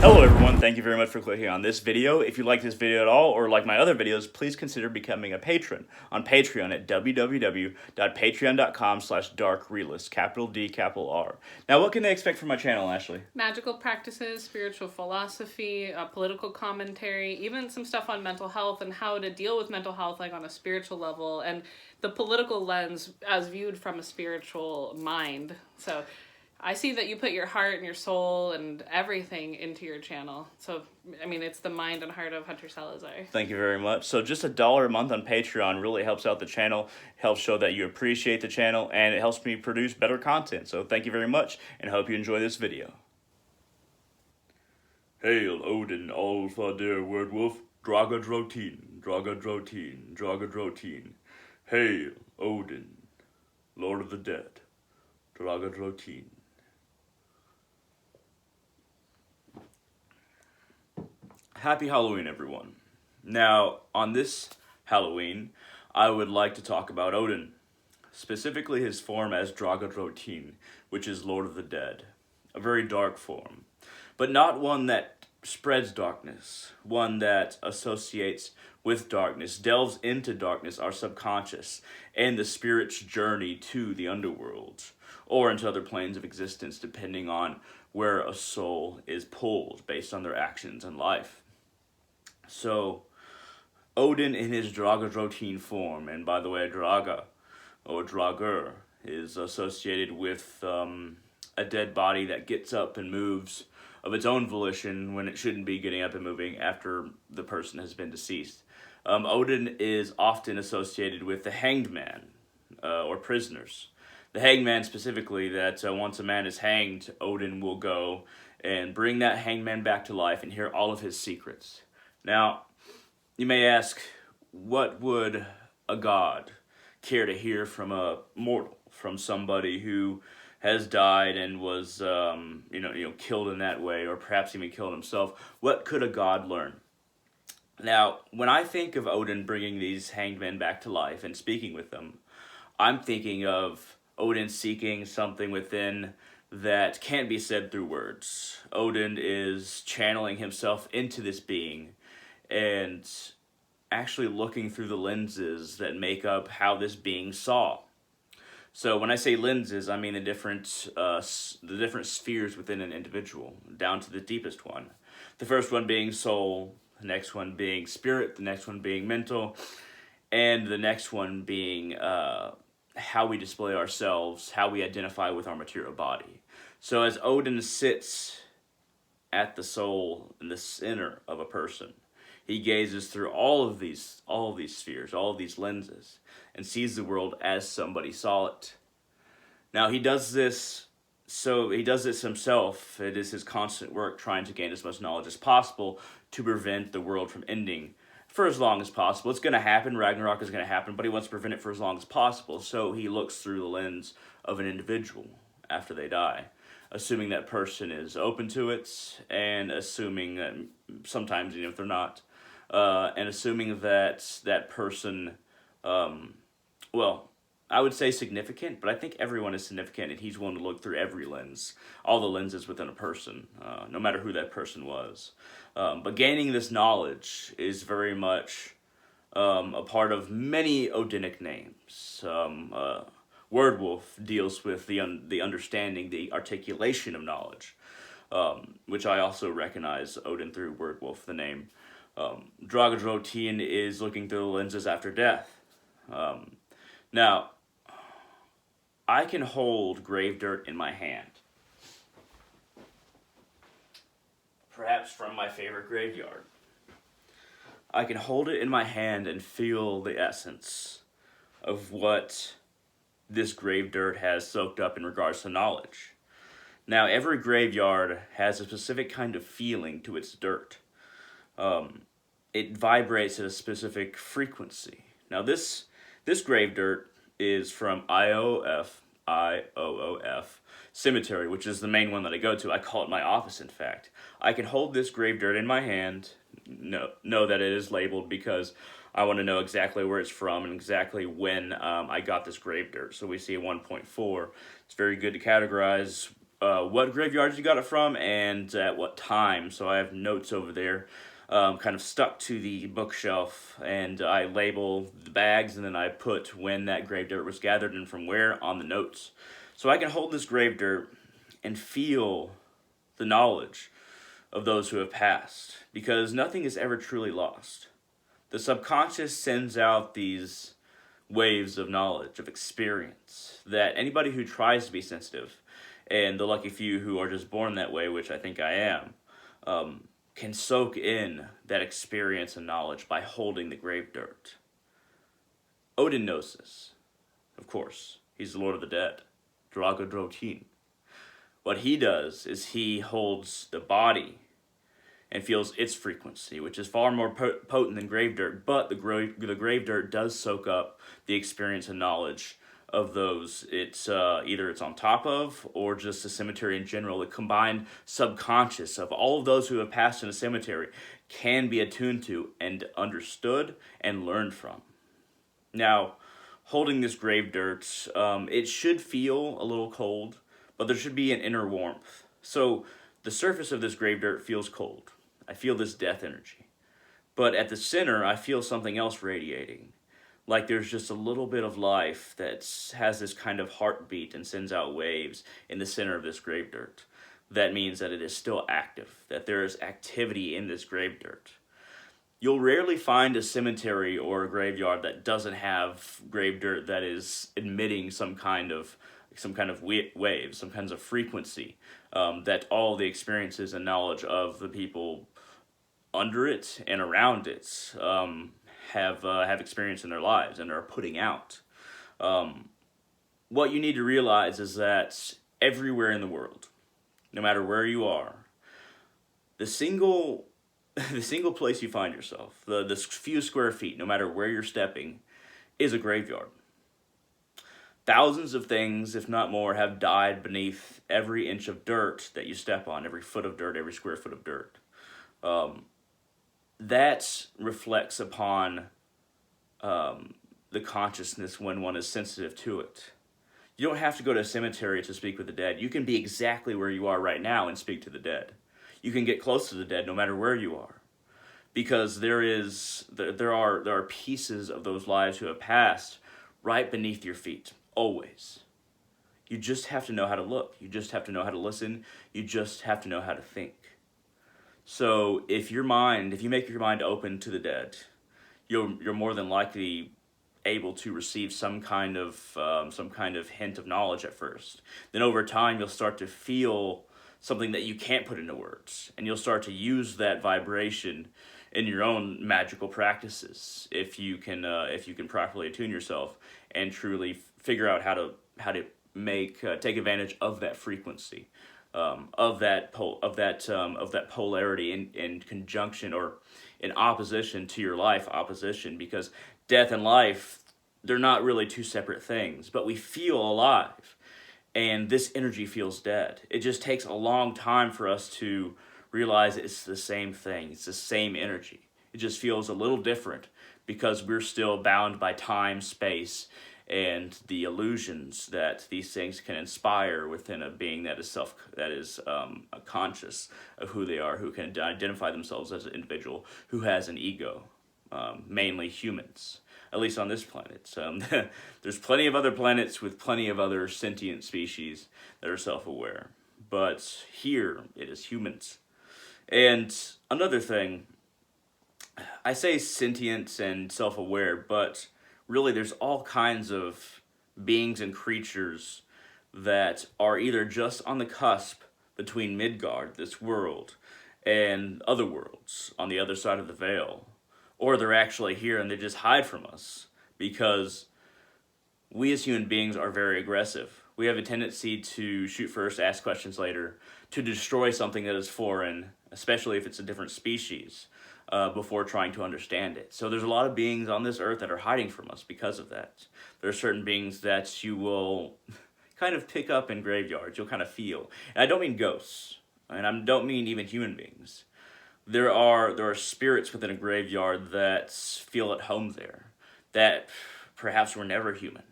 Hello everyone, thank you very much for clicking on this video. If you like this video at all or like my other videos, please consider becoming a patron on Patreon at www.patreon.com/darkrealist, capital D, capital R. Now what can they expect from my channel, Ashley? Magical practices, spiritual philosophy, political commentary, even some stuff on mental health and how to deal with mental health like on a spiritual level, and the political lens as viewed from a spiritual mind. So I see that you put your heart and your soul and everything into your channel. So, I mean, it's the mind and heart of Hunter Salazar. Thank you very much. So just $1 a month on Patreon really helps out the channel, helps show that you appreciate the channel, and it helps me produce better content. So thank you very much, and hope you enjoy this video. Hail Odin, Alpha der Werewolf, Draga Drotin, Draga Drotin, Draga Drotin. Hail Odin, Lord of the Dead, Draga Drotin. Happy Halloween, everyone. Now, on this Halloween, I would like to talk about Odin, specifically his form as Draga Drotin, which is Lord of the Dead. A very dark form, but not one that spreads darkness, one that associates with darkness, delves into darkness, our subconscious, and the spirit's journey to the underworld, or into other planes of existence, depending on where a soul is pulled based on their actions in life. So, Odin in his Draga Drotin form, and by the way, Draga, or Draugr, is associated with a dead body that gets up and moves of its own volition when it shouldn't be getting up and moving after the person has been deceased. Odin is often associated with the hanged man, or prisoners. The hanged man specifically, that once a man is hanged, Odin will go and bring that hanged man back to life and hear all of his secrets. Now, you may ask, what would a god care to hear from a mortal, from somebody who has died and was, killed in that way, or perhaps even killed himself? What could a god learn? Now, when I think of Odin bringing these hanged men back to life and speaking with them, I'm thinking of Odin seeking something within that can't be said through words. Odin is channeling himself into this being and actually looking through the lenses that make up how this being saw. So when I say lenses, I mean the different spheres within an individual, down to the deepest one. The first one being soul, the next one being spirit, the next one being mental, and the next one being how we display ourselves, how we identify with our material body. So as Odin sits at the soul in the center of a person, he gazes through all of these spheres, all of these lenses, and sees the world as somebody saw it. Now he does this himself. It is his constant work trying to gain as much knowledge as possible to prevent the world from ending for as long as possible. It's going to happen, Ragnarok is going to happen, but he wants to prevent it for as long as possible. So he looks through the lens of an individual after they die, assuming that person is open to it, and assuming that sometimes, if they're not, and assuming that that person, I would say significant, but I think everyone is significant, and he's willing to look through every lens, all the lenses within a person, no matter who that person was. But gaining this knowledge is very much a part of many Odinic names. Wordwolf deals with the understanding, the articulation of knowledge, which I also recognize Odin through Wordwolf, the name. Draga Drotin is looking through the lenses after death. Now, I can hold grave dirt in my hand, perhaps from my favorite graveyard. I can hold it in my hand and feel the essence of what this grave dirt has soaked up in regards to knowledge. Now, every graveyard has a specific kind of feeling to its dirt. It vibrates at a specific frequency. Now, this grave dirt is from IOOF Cemetery, which is the main one that I go to. I call it my office, in fact. I can hold this grave dirt in my hand, know that it is labeled, because I want to know exactly where it's from and exactly when I got this grave dirt. So we see a 1.4. It's very good to categorize what graveyards you got it from and at what time. So I have notes over there, kind of stuck to the bookshelf, and I label the bags, and then I put when that grave dirt was gathered and from where on the notes. So I can hold this grave dirt and feel the knowledge of those who have passed, because nothing is ever truly lost. The subconscious sends out these waves of knowledge, of experience, that anybody who tries to be sensitive, and the lucky few who are just born that way, which I think I am, can soak in that experience and knowledge by holding the grave dirt. Odin knows this, of course. He's the Lord of the Dead, Dragadrotin. What he does is he holds the body and feels its frequency, which is far more potent than grave dirt, but the grave dirt does soak up the experience and knowledge of those it's either it's on top of, or just the cemetery in general. The combined subconscious of all of those who have passed in a cemetery can be attuned to and understood and learned from. Now, holding this grave dirt, it should feel a little cold, but there should be an inner warmth. So the surface of this grave dirt feels cold. I feel this death energy. But at the center, I feel something else radiating. Like there's just a little bit of life that has this kind of heartbeat and sends out waves in the center of this grave dirt. That means that it is still active, that there is activity in this grave dirt. You'll rarely find a cemetery or a graveyard that doesn't have grave dirt that is emitting some kind of wave, some kinds of frequency, that all the experiences and knowledge of the people under it and around it have experienced in their lives and are putting out. What you need to realize is that everywhere in the world, no matter where you are, the single place you find yourself, the few square feet, no matter where you're stepping, is a graveyard. Thousands of things, if not more, have died beneath every inch of dirt that you step on, every foot of dirt, every square foot of dirt. That reflects upon the consciousness when one is sensitive to it. You don't have to go to a cemetery to speak with the dead. You can be exactly where you are right now and speak to the dead. You can get close to the dead no matter where you are, because there are pieces of those lives who have passed right beneath your feet, always. You just have to know how to look. You just have to know how to listen. You just have to know how to think. So if you make your mind open to the dead, you're more than likely able to receive some kind of hint of knowledge at first. Then over time, you'll start to feel something that you can't put into words, and you'll start to use that vibration in your own magical practices if you can properly attune yourself and truly figure out how to take advantage of that frequency, of that polarity in conjunction or in opposition to your life opposition, because death and life, they're not really two separate things, but we feel alive, and this energy feels dead. It just takes a long time for us to realize it's the same thing. It's the same energy. It just feels a little different because we're still bound by time, space, and the illusions that these things can inspire within a being that is conscious of who they are, who can identify themselves as an individual who has an ego, mainly humans. At least on this planet. There's plenty of other planets with plenty of other sentient species that are self-aware. But here, it is humans. And another thing, I say sentient and self-aware, but really there's all kinds of beings and creatures that are either just on the cusp between Midgard, this world, and other worlds on the other side of the veil. Or they're actually here and they just hide from us, because we as human beings are very aggressive. We have a tendency to shoot first, ask questions later, to destroy something that is foreign, especially if it's a different species, before trying to understand it. So there's a lot of beings on this earth that are hiding from us because of that. There are certain beings that you will kind of pick up in graveyards, you'll kind of feel. And I don't mean ghosts, and I don't mean even human beings. There are spirits within a graveyard that feel at home there, that perhaps were never human.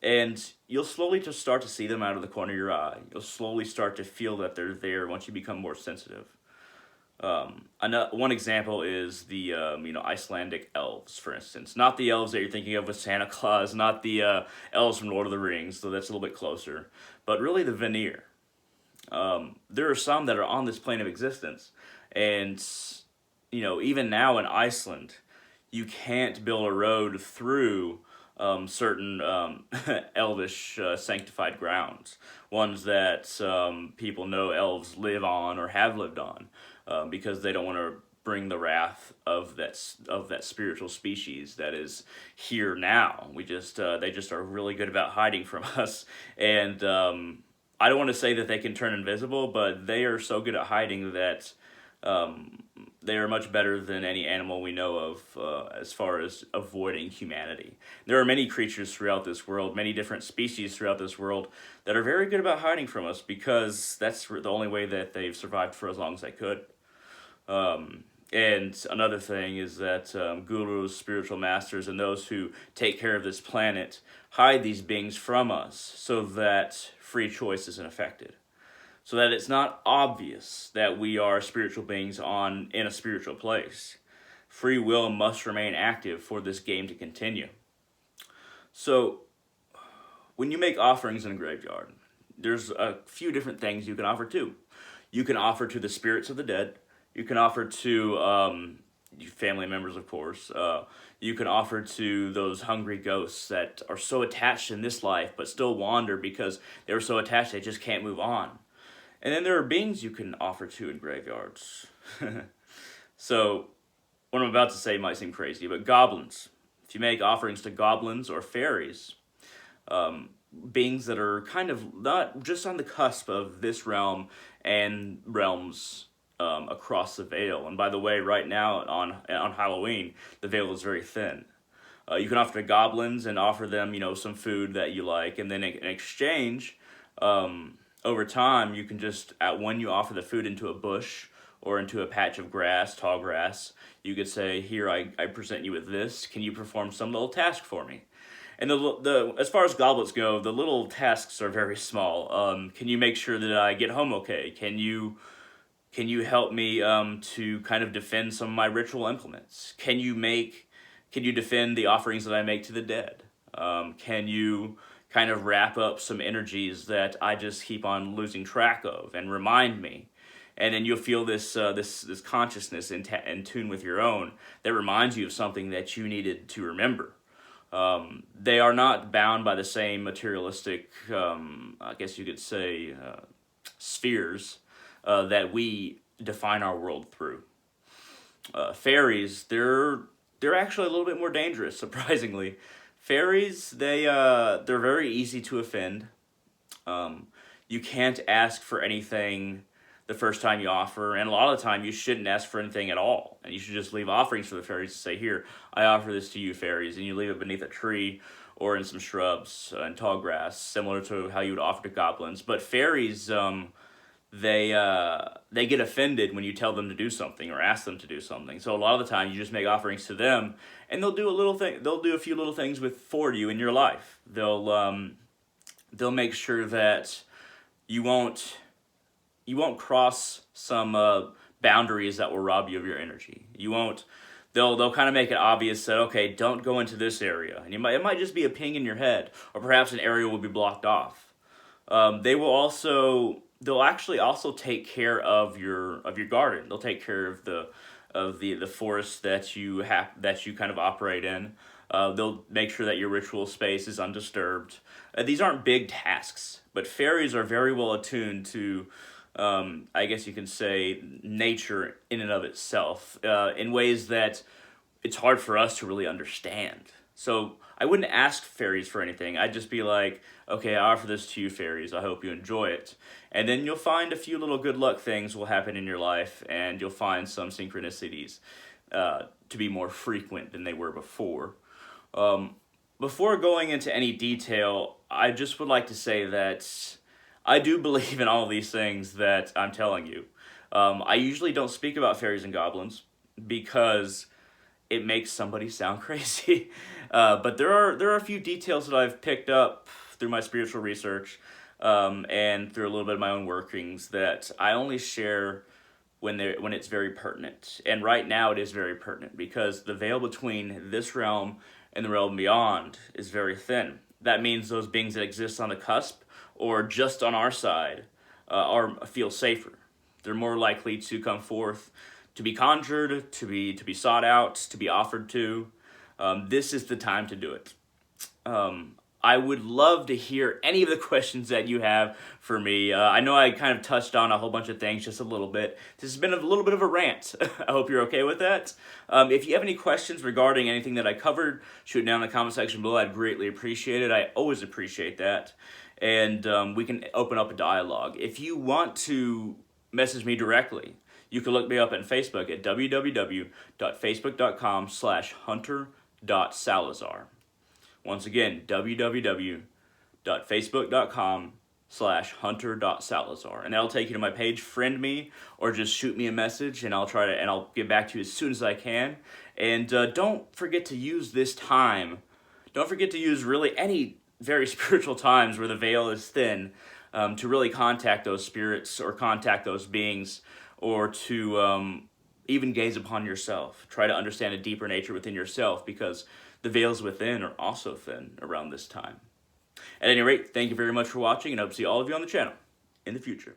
And you'll slowly just start to see them out of the corner of your eye. You'll slowly start to feel that they're there once you become more sensitive. One example is the Icelandic elves, for instance. Not the elves that you're thinking of with Santa Claus, not the elves from Lord of the Rings, though that's a little bit closer, but really the Vanir. There are some that are on this plane of existence, and even now in Iceland, you can't build a road through certain elvish sanctified grounds, ones that people know elves live on or have lived on, because they don't want to bring the wrath of that spiritual species that is here now. They just are really good about hiding from us, and I don't want to say that they can turn invisible, but they are so good at hiding that they are much better than any animal we know of as far as avoiding humanity. There are many creatures throughout this world, many different species throughout this world that are very good about hiding from us because that's the only way that they've survived for as long as they could. And another thing is that gurus, spiritual masters, and those who take care of this planet hide these beings from us so that free choice isn't affected. So that it's not obvious that we are spiritual beings in a spiritual place. Free will must remain active for this game to continue. So, when you make offerings in a graveyard, there's a few different things you can offer to. You can offer to the spirits of the dead. You can offer to family members, of course. You can offer to those hungry ghosts that are so attached in this life but still wander because they were so attached they just can't move on. And then there are beings you can offer to in graveyards. So, what I'm about to say might seem crazy, but goblins. If you make offerings to goblins or fairies, beings that are kind of not just on the cusp of this realm and realms across the veil. And by the way, right now on Halloween, the veil is very thin. You can offer to goblins and offer them, some food that you like, and then in exchange, over time, you can just, when you offer the food into a bush or into a patch of grass, tall grass, you could say, here, I present you with this. Can you perform some little task for me? And as far as goblets go, the little tasks are very small. Can you make sure that I get home okay? Can you help me to kind of defend some of my ritual implements? Can you defend the offerings that I make to the dead? Can you kind of wrap up some energies that I just keep on losing track of and remind me? And then you'll feel this consciousness in tune with your own that reminds you of something that you needed to remember. They are not bound by the same materialistic, I guess you could say, spheres that we define our world through. Fairies, they're actually a little bit more dangerous, surprisingly. Fairies, they're very easy to offend. You can't ask for anything the first time you offer, and a lot of the time you shouldn't ask for anything at all. And you should just leave offerings for the fairies to say, here, I offer this to you, fairies, and you leave it beneath a tree or in some shrubs and tall grass, similar to how you would offer to goblins. But fairies, they get offended when you tell them to do something or ask them to do something. So a lot of the time you just make offerings to them, and they'll do a few little things for you in your life. They'll make sure that you won't cross some boundaries that will rob you of your energy. They'll kind of make it obvious that, okay, don't go into this area. And it might just be a ping in your head, or perhaps an area will be blocked off. They'll actually also take care of your garden. They'll take care of the forest that you kind of operate in. They'll make sure that your ritual space is undisturbed. These aren't big tasks, but fairies are very well attuned to, I guess you can say, nature in and of itself, in ways that it's hard for us to really understand. So I wouldn't ask fairies for anything. I'd just be like, okay, I offer this to you, fairies. I hope you enjoy it. And then you'll find a few little good luck things will happen in your life, and you'll find some synchronicities to be more frequent than they were before. Before going into any detail, I just would like to say that I do believe in all these things that I'm telling you. I usually don't speak about fairies and goblins because it makes somebody sound crazy. But there are a few details that I've picked up through my spiritual research, and through a little bit of my own workings, that I only share when it's very pertinent. And right now it is very pertinent because the veil between this realm and the realm beyond is very thin. That means those beings that exist on the cusp or just on our side feel safer. They're more likely to come forth, to be conjured, to be sought out, to be offered to. This is the time to do it. I would love to hear any of the questions that you have for me. I know I kind of touched on a whole bunch of things just a little bit. This has been a little bit of a rant. I hope you're okay with that. If you have any questions regarding anything that I covered, shoot it down in the comment section below. I'd greatly appreciate it. I always appreciate that. And we can open up a dialogue. If you want to message me directly, you can look me up on Facebook at www.facebook.com/hunter.salazar. Once again, www.facebook.com/hunter.salazar. And that'll take you to my page. Friend me or just shoot me a message and I'll get back to you as soon as I can. And don't forget to use this time. Don't forget to use really any very spiritual times where the veil is thin, to really contact those spirits or contact those beings, or to even gaze upon yourself. Try to understand a deeper nature within yourself, because the veils within are also thin around this time. At any rate, thank you very much for watching, and I hope to see all of you on the channel in the future.